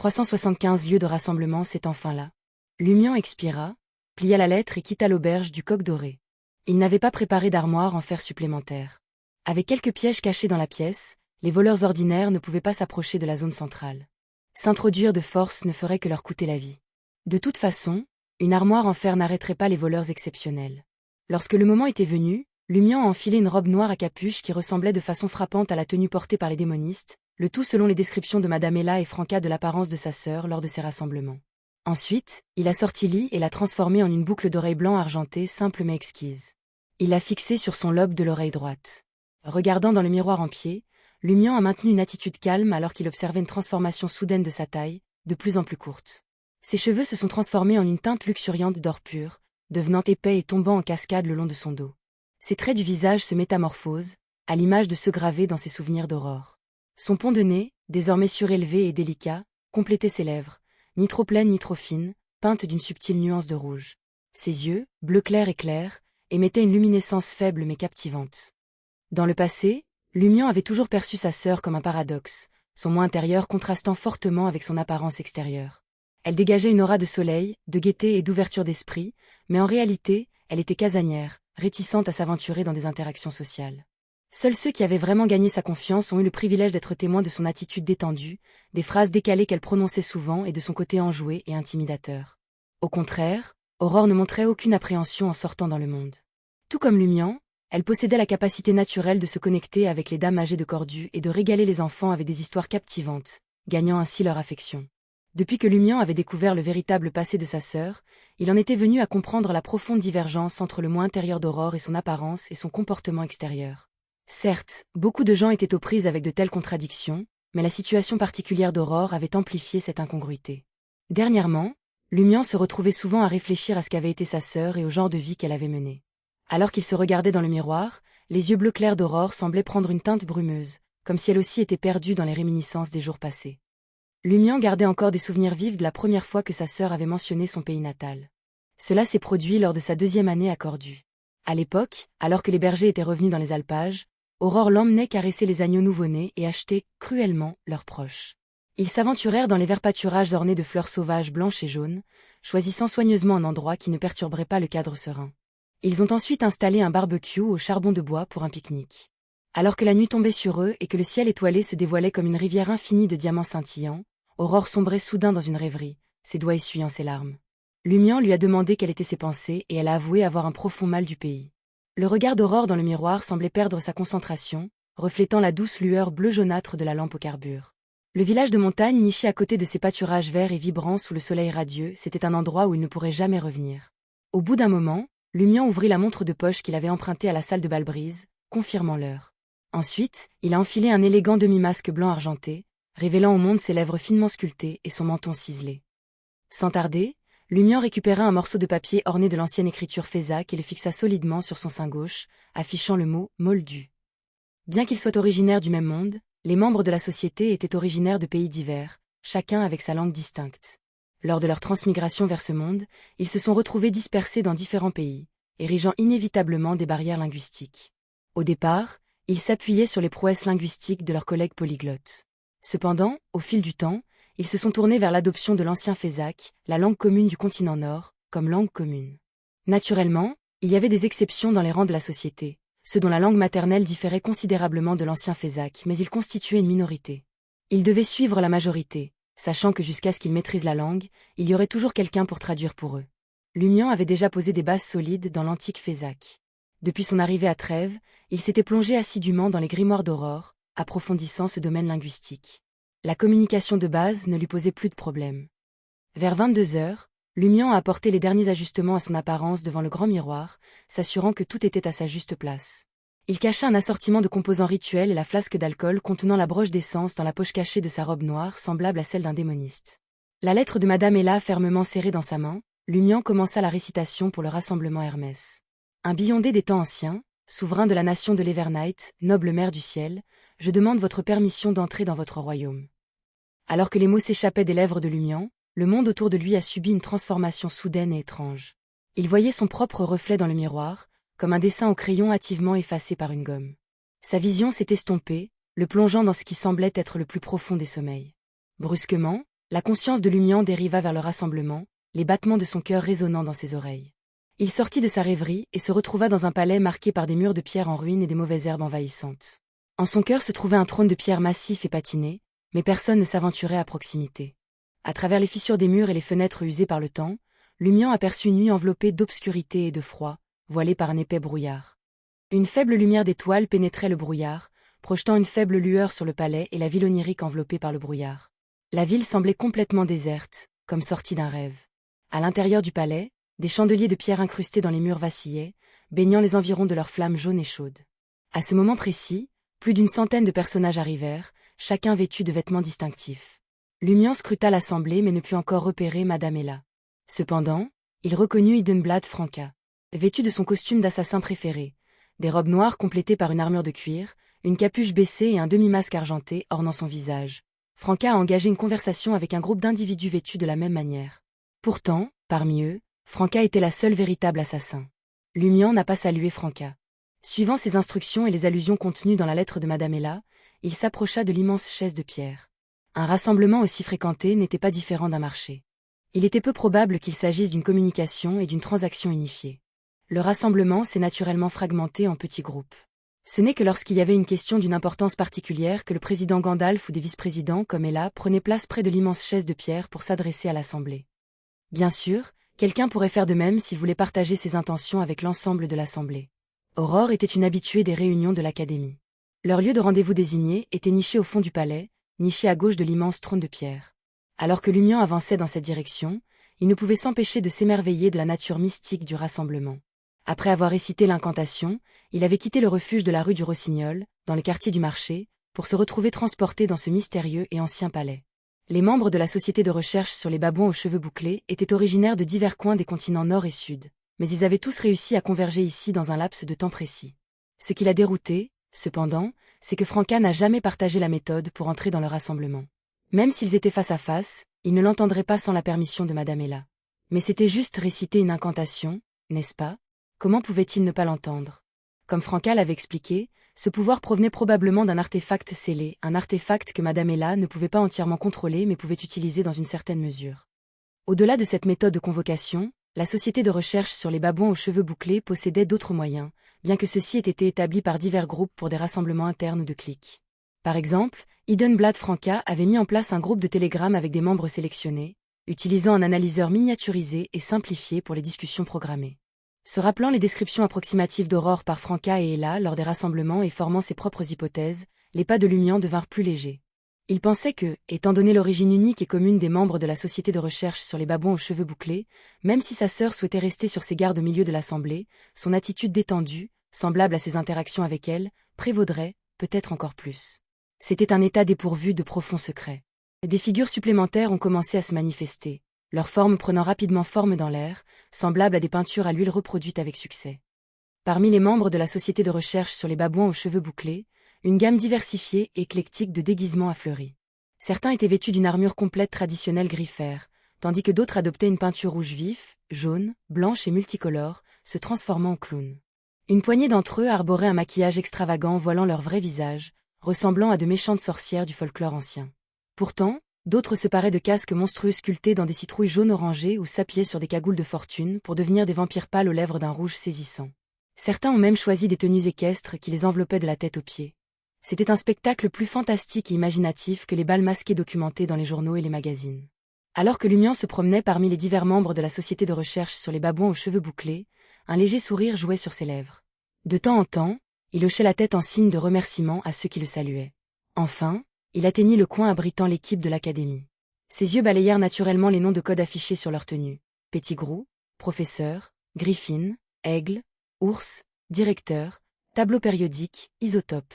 375 lieux de rassemblement, c'est enfin là. Lumian expira, plia la lettre et quitta l'auberge du Coq Doré. Il n'avait pas préparé d'armoire en fer supplémentaire. Avec quelques pièges cachés dans la pièce, les voleurs ordinaires ne pouvaient pas s'approcher de la zone centrale. S'introduire de force ne ferait que leur coûter la vie. De toute façon, une armoire en fer n'arrêterait pas les voleurs exceptionnels. Lorsque le moment était venu, Lumian a enfilé une robe noire à capuche qui ressemblait de façon frappante à la tenue portée par les démonistes, le tout selon les descriptions de Madame Ella et Franca de l'apparence de sa sœur lors de ces rassemblements. Ensuite, il a sorti Lee et l'a transformée en une boucle d'oreille blanc argenté simple mais exquise. Il l'a fixée sur son lobe de l'oreille droite. Regardant dans le miroir en pied, Lumian a maintenu une attitude calme alors qu'il observait une transformation soudaine de sa taille, de plus en plus courte. Ses cheveux se sont transformés en une teinte luxuriante d'or pur, devenant épais et tombant en cascade le long de son dos. Ses traits du visage se métamorphosent, à l'image de ceux gravés dans ses souvenirs d'aurore. Son pont de nez, désormais surélevé et délicat, complétait ses lèvres, ni trop pleines ni trop fines, peintes d'une subtile nuance de rouge. Ses yeux, bleu clair et clair, émettaient une luminescence faible mais captivante. Dans le passé, Lumian avait toujours perçu sa sœur comme un paradoxe, son moi intérieur contrastant fortement avec son apparence extérieure. Elle dégageait une aura de soleil, de gaieté et d'ouverture d'esprit, mais en réalité, elle était casanière, réticente à s'aventurer dans des interactions sociales. Seuls ceux qui avaient vraiment gagné sa confiance ont eu le privilège d'être témoins de son attitude détendue, des phrases décalées qu'elle prononçait souvent et de son côté enjoué et intimidateur. Au contraire, Aurore ne montrait aucune appréhension en sortant dans le monde. Tout comme Lumian, elle possédait la capacité naturelle de se connecter avec les dames âgées de Cordu et de régaler les enfants avec des histoires captivantes, gagnant ainsi leur affection. Depuis que Lumian avait découvert le véritable passé de sa sœur, il en était venu à comprendre la profonde divergence entre le moi intérieur d'Aurore et son apparence et son comportement extérieur. Certes, beaucoup de gens étaient aux prises avec de telles contradictions, mais la situation particulière d'Aurore avait amplifié cette incongruité. Dernièrement, Lumian se retrouvait souvent à réfléchir à ce qu'avait été sa sœur et au genre de vie qu'elle avait mené. Alors qu'il se regardait dans le miroir, les yeux bleus clairs d'Aurore semblaient prendre une teinte brumeuse, comme si elle aussi était perdue dans les réminiscences des jours passés. Lumian gardait encore des souvenirs vifs de la première fois que sa sœur avait mentionné son pays natal. Cela s'est produit lors de sa 2e année à Cordu. À l'époque, alors que les bergers étaient revenus dans les alpages, Aurore l'emmenait caresser les agneaux nouveau-nés et acheter, cruellement, leurs proches. Ils s'aventurèrent dans les verts pâturages ornés de fleurs sauvages blanches et jaunes, choisissant soigneusement un endroit qui ne perturberait pas le cadre serein. Ils ont ensuite installé un barbecue au charbon de bois pour un pique-nique. Alors que la nuit tombait sur eux et que le ciel étoilé se dévoilait comme une rivière infinie de diamants scintillants, Aurore sombrait soudain dans une rêverie, ses doigts essuyant ses larmes. Lumian lui a demandé quelles étaient ses pensées et elle a avoué avoir un profond mal du pays. Le regard d'Aurore dans le miroir semblait perdre sa concentration, reflétant la douce lueur bleu-jaunâtre de la lampe au carbure. Le village de montagne niché à côté de ces pâturages verts et vibrants sous le soleil radieux, c'était un endroit où il ne pourrait jamais revenir. Au bout d'un moment, Lumian ouvrit la montre de poche qu'il avait empruntée à la salle de bal-brise, confirmant l'heure. Ensuite, il a enfilé un élégant demi-masque blanc argenté, révélant au monde ses lèvres finement sculptées et son menton ciselé. Sans tarder, Lumian récupéra un morceau de papier orné de l'ancienne écriture Fézac et le fixa solidement sur son sein gauche, affichant le mot « Moldu ». Bien qu'ils soient originaires du même monde, les membres de la société étaient originaires de pays divers, chacun avec sa langue distincte. Lors de leur transmigration vers ce monde, ils se sont retrouvés dispersés dans différents pays, érigeant inévitablement des barrières linguistiques. Au départ, ils s'appuyaient sur les prouesses linguistiques de leurs collègues polyglottes. Cependant, au fil du temps, ils se sont tournés vers l'adoption de l'ancien Fézac, la langue commune du continent Nord, comme langue commune. Naturellement, il y avait des exceptions dans les rangs de la société, ceux dont la langue maternelle différait considérablement de l'ancien Fézac, mais ils constituaient une minorité. Ils devaient suivre la majorité, sachant que jusqu'à ce qu'ils maîtrisent la langue, il y aurait toujours quelqu'un pour traduire pour eux. Lumian avait déjà posé des bases solides dans l'antique Fézac. Depuis son arrivée à Trèves, il s'était plongé assidûment dans les grimoires d'Aurore, approfondissant ce domaine linguistique. La communication de base ne lui posait plus de problème. Vers 22 heures, Lumian a apporté les derniers ajustements à son apparence devant le grand miroir, s'assurant que tout était à sa juste place. Il cacha un assortiment de composants rituels et la flasque d'alcool contenant la broche d'essence dans la poche cachée de sa robe noire semblable à celle d'un démoniste. La lettre de Madame Ella fermement serrée dans sa main, Lumian commença la récitation pour le rassemblement Hermès. Un Beyondé des temps anciens, souverain de la nation de l'Evernite, noble mère du ciel, je demande votre permission d'entrer dans votre royaume. Alors que les mots s'échappaient des lèvres de Lumian, le monde autour de lui a subi une transformation soudaine et étrange. Il voyait son propre reflet dans le miroir, comme un dessin au crayon hâtivement effacé par une gomme. Sa vision s'est estompée, le plongeant dans ce qui semblait être le plus profond des sommeils. Brusquement, La conscience de Lumian dériva vers le rassemblement, les battements de son cœur résonnant dans ses oreilles. Il sortit de sa rêverie et se retrouva dans un palais marqué par des murs de pierre en ruine et des mauvaises herbes envahissantes. En son cœur se trouvait un trône de pierre massif et patiné, mais personne ne s'aventurait à proximité. À travers les fissures des murs et les fenêtres usées par le temps, Lumian aperçut une nuit enveloppée d'obscurité et de froid, voilée par un épais brouillard. Une faible lumière d'étoiles pénétrait le brouillard, projetant une faible lueur sur le palais et la ville onirique enveloppée par le brouillard. La ville semblait complètement déserte, comme sortie d'un rêve. À l'intérieur du palais, des chandeliers de pierre incrustés dans les murs vacillaient, baignant les environs de leurs flammes jaunes et chaudes. À ce moment précis, plus d'une centaine de personnages arrivèrent, chacun vêtu de vêtements distinctifs. Lumian scruta l'assemblée mais ne put encore repérer Madame Ella. Cependant, il reconnut Idenblad Franca. Vêtu de son costume d'assassin préféré, des robes noires complétées par une armure de cuir, une capuche baissée et un demi-masque argenté ornant son visage. Franca a engagé une conversation avec un groupe d'individus vêtus de la même manière. Pourtant, parmi eux, Franca était la seule véritable assassin. Lumian n'a pas salué Franca. Suivant ses instructions et les allusions contenues dans la lettre de Madame Ella, il s'approcha de l'immense chaise de pierre. Un rassemblement aussi fréquenté n'était pas différent d'un marché. Il était peu probable qu'il s'agisse d'une communication et d'une transaction unifiée. Le rassemblement s'est naturellement fragmenté en petits groupes. Ce n'est que lorsqu'il y avait une question d'une importance particulière que le président Gandalf ou des vice-présidents comme Ella prenaient place près de l'immense chaise de pierre pour s'adresser à l'assemblée. Bien sûr, quelqu'un pourrait faire de même s'il voulait partager ses intentions avec l'ensemble de l'assemblée. Aurore était une habituée des réunions de l'académie. Leur lieu de rendez-vous désigné était niché au fond du palais, niché à gauche de l'immense trône de pierre. Alors que Lumian avançait dans cette direction, il ne pouvait s'empêcher de s'émerveiller de la nature mystique du rassemblement. Après avoir récité l'incantation, il avait quitté le refuge de la rue du Rossignol, dans le quartier du marché, pour se retrouver transporté dans ce mystérieux et ancien palais. Les membres de la société de recherche sur les babouins aux cheveux bouclés étaient originaires de divers coins des continents nord et sud, mais ils avaient tous réussi à converger ici dans un laps de temps précis. Ce qui l'a dérouté, cependant, c'est que Franca n'a jamais partagé la méthode pour entrer dans le rassemblement. Même s'ils étaient face à face, il ne l'entendrait pas sans la permission de Madame Ella. Mais c'était juste réciter une incantation, n'est-ce pas? Comment pouvait-il ne pas l'entendre? Comme Franca l'avait expliqué, ce pouvoir provenait probablement d'un artefact scellé, un artefact que Madame Ella ne pouvait pas entièrement contrôler mais pouvait utiliser dans une certaine mesure. Au-delà de cette méthode de convocation, la société de recherche sur les babouins aux cheveux bouclés possédait d'autres moyens, bien que ceux-ci aient été établis par divers groupes pour des rassemblements internes ou de cliques. Par exemple, Idenblad Franca avait mis en place un groupe de télégrammes avec des membres sélectionnés, utilisant un analyseur miniaturisé et simplifié pour les discussions programmées. Se rappelant les descriptions approximatives d'Aurore par Franca et Ella lors des rassemblements et formant ses propres hypothèses, les pas de Lumian devinrent plus légers. Il pensait que, étant donné l'origine unique et commune des membres de la société de recherche sur les babouins aux cheveux bouclés, même si sa sœur souhaitait rester sur ses gardes au milieu de l'assemblée, son attitude détendue, semblable à ses interactions avec elle, prévaudrait, peut-être encore plus. C'était un état dépourvu de profonds secrets. Des figures supplémentaires ont commencé à se manifester, leurs formes prenant rapidement forme dans l'air, semblables à des peintures à l'huile reproduites avec succès. Parmi les membres de la société de recherche sur les babouins aux cheveux bouclés, une gamme diversifiée et éclectique de déguisements a fleuri. Certains étaient vêtus d'une armure complète traditionnelle gris-fer, tandis que d'autres adoptaient une peinture rouge vif, jaune, blanche et multicolore, se transformant en clowns. Une poignée d'entre eux arboraient un maquillage extravagant voilant leur vrai visage, ressemblant à de méchantes sorcières du folklore ancien. Pourtant, d'autres se paraient de casques monstrueux sculptés dans des citrouilles jaunes orangées ou s'appuyaient sur des cagoules de fortune pour devenir des vampires pâles aux lèvres d'un rouge saisissant. Certains ont même choisi des tenues équestres qui les enveloppaient de la tête aux pieds. C'était un spectacle plus fantastique et imaginatif que les bals masqués documentés dans les journaux et les magazines. Alors que Lumian se promenait parmi les divers membres de la société de recherche sur les babouins aux cheveux bouclés, un léger sourire jouait sur ses lèvres. De temps en temps, il hochait la tête en signe de remerciement à ceux qui le saluaient. Enfin, il atteignit le coin abritant l'équipe de l'académie. Ses yeux balayèrent naturellement les noms de code affichés sur leur tenue. Pettigrew, professeur, Griffin, aigle, ours, directeur, tableau périodique, isotope.